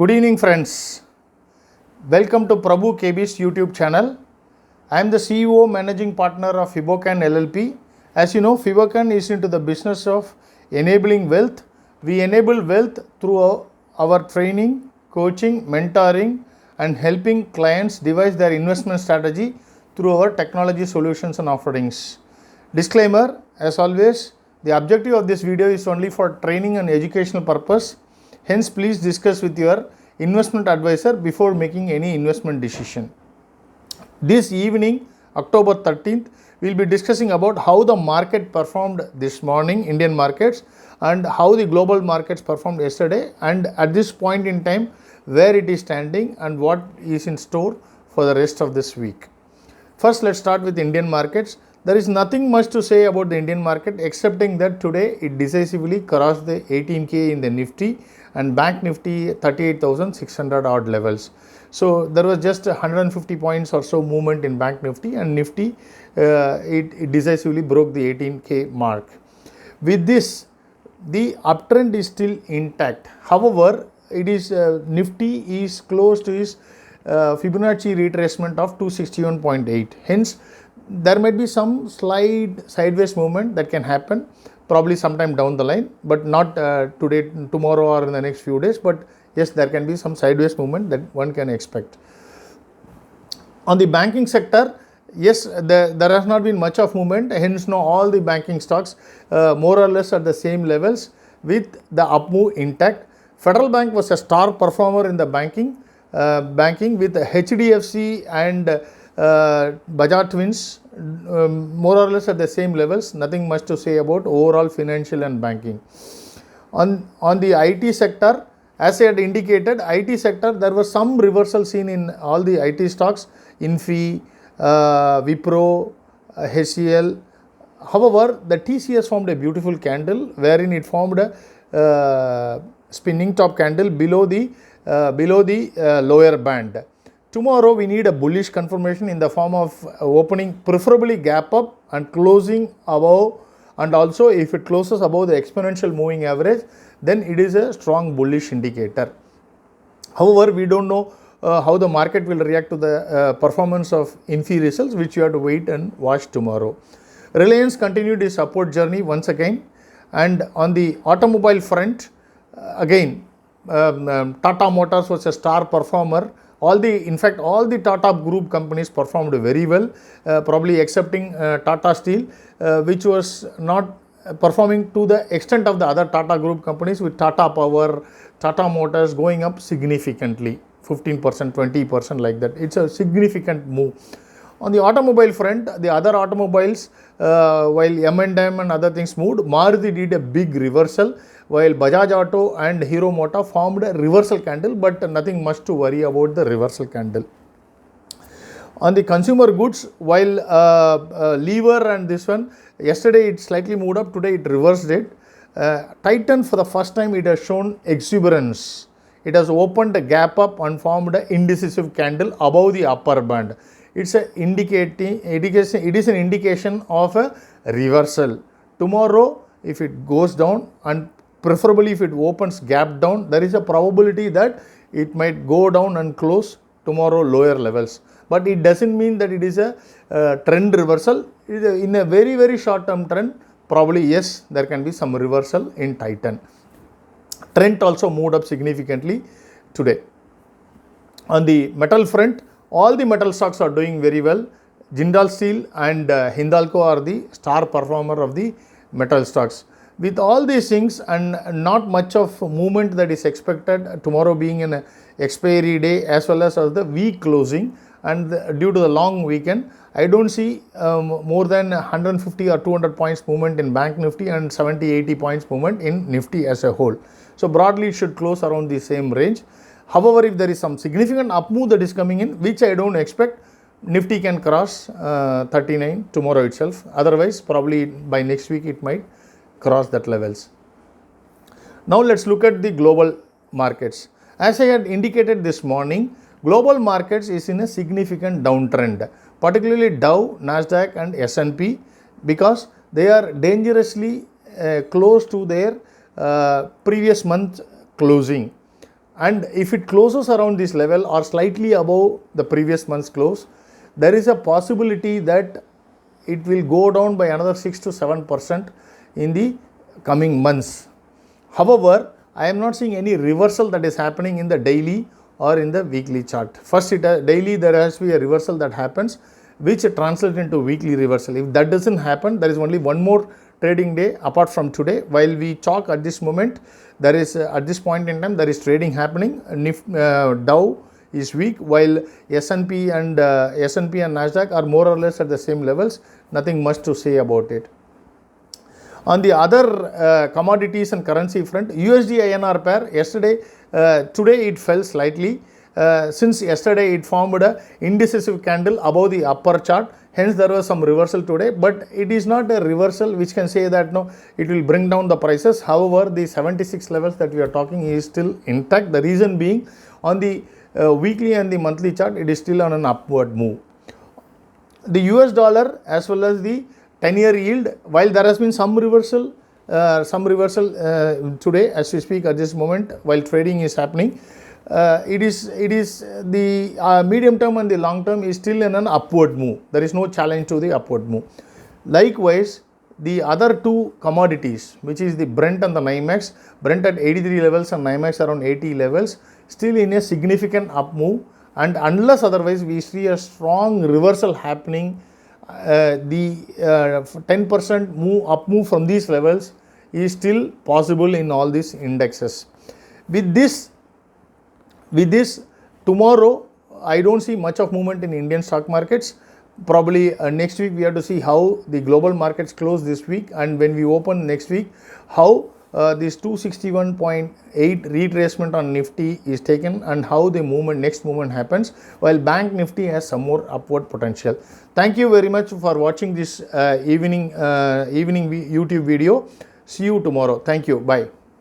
Good evening, friends. Welcome to Prabhu KB's YouTube channel. I am the CEO, Managing Partner of Fibocan LLP. As you know, Fibocan is into the business of enabling wealth. We enable wealth through our training, coaching, mentoring, and helping clients devise their investment strategy through our technology solutions and offerings. Disclaimer, as always, the objective of this video is only for training and educational purpose. Hence, please discuss with your investment advisor before making any investment decision. This evening, October 13th, we will be discussing about how the market performed this morning, Indian markets, and how the global markets performed yesterday, and at this point in time, where it is standing and what is in store for the rest of this week. First, let's start with Indian markets. There is nothing much to say about the Indian market excepting that today it decisively crossed the 18K in the Nifty and Bank Nifty 38,600 odd levels. So there was just 150 points or so movement in Bank Nifty, and Nifty it decisively broke the 18K mark. With this, the uptrend is still intact. However, it is Nifty is close to its Fibonacci retracement of 261.8. Hence, there might be some slight sideways movement that can happen probably sometime down the line, but not today, tomorrow, or in the next few days. But yes, there can be some sideways movement that one can expect. On the banking sector, yes, there has not been much of movement. Hence, now all the banking stocks more or less at the same levels with the up move intact. Federal Bank was a star performer in the banking with HDFC and Bajaj Twins more or less at the same levels. Nothing much to say about overall financial and banking. On the IT sector, as I had indicated, IT sector, there was some reversal seen in all the IT stocks, Infy, Wipro, HCL. However, the TCS formed a beautiful candle wherein it formed a spinning top candle below the lower band. Tomorrow we need a bullish confirmation in the form of opening preferably gap up and closing above, and also if it closes above the exponential moving average, then it is a strong bullish indicator. However, we don't know how the market will react to the performance of Infy results, which you have to wait and watch tomorrow. Reliance continued its upward journey once again, and on the automobile front, again Tata Motors was a star performer. In fact, all the Tata Group companies performed very well, probably excepting Tata Steel, which was not performing to the extent of the other Tata Group companies, with Tata Power, Tata Motors going up significantly, 15%, 20% like that. It's a significant move. On the automobile front, the other automobiles, while M&M and other things moved, Maruti did a big reversal, while Bajaj Auto and Hero Motor formed a reversal candle, but nothing much to worry about the reversal candle. On the consumer goods, while Lever and this one, yesterday it slightly moved up, today it reversed it. Titan, for the first time, it has shown exuberance. It has opened a gap up and formed an indecisive candle above the upper band. It is an indication of a reversal. Tomorrow, if it goes down, and preferably if it opens gap down, there is a probability that it might go down and close tomorrow lower levels. But it doesn't mean that it is a trend reversal. In a very, very short term trend, probably yes, there can be some reversal in Titan. Trent also moved up significantly today. On the metal front, all the metal stocks are doing very well. Jindal Steel and Hindalco are the star performer of the metal stocks. With all these things and not much of movement that is expected, tomorrow being an expiry day as well as the week closing, and due to the long weekend, I don't see more than 150 or 200 points movement in Bank Nifty and 70-80 points movement in Nifty as a whole. So broadly it should close around the same range. However, if there is some significant up move that is coming in, which I don't expect, Nifty can cross 39 tomorrow itself. Otherwise, probably by next week it might cross that levels. Now let's look at the global markets. As I had indicated this morning, global markets is in a significant downtrend, particularly Dow, Nasdaq and S&P, because they are dangerously close to their previous month closing. and if it closes around this level or slightly above the previous month's close, there is a possibility that it will go down by another 6 to 7% in the coming months. However, I am not seeing any reversal that is happening in the daily or in the weekly chart. First, daily there has to be a reversal that happens, which translates into weekly reversal. If that doesn't happen, there is only one more trading day apart from today. While we talk at this moment, there is at this point in time there is trading happening. Dow is weak, while S&P and Nasdaq are more or less at the same levels. Nothing much to say about it. On the other commodities and currency front, USD INR pair today it fell slightly. Since yesterday it formed a indecisive candle above the upper chart, hence there was some reversal today, but it is not a reversal which can say that no, it will bring down the prices. However, the 76 levels that we are talking is still intact. The reason being, on the weekly and the monthly chart, it is still on an upward move. The US dollar as well as the 10-year yield, while there has been some reversal today as we speak at this moment while trading is happening, it is the medium term and the long term is still in an upward move. There is no challenge to the upward move. Likewise, the other two commodities, which is the Brent and the NYMEX, Brent at 83 levels and NYMEX around 80 levels, still in a significant up move, and unless otherwise we see a strong reversal happening, the 10% up move from these levels is still possible in all these indexes. With this, tomorrow I don't see much of movement in Indian stock markets. Probably next week we have to see how the global markets close this week, and when we open next week, how this 261.8 retracement on Nifty is taken and how the next movement happens, while Bank Nifty has some more upward potential. Thank you very much for watching this evening YouTube video. See you tomorrow. Thank you. Bye.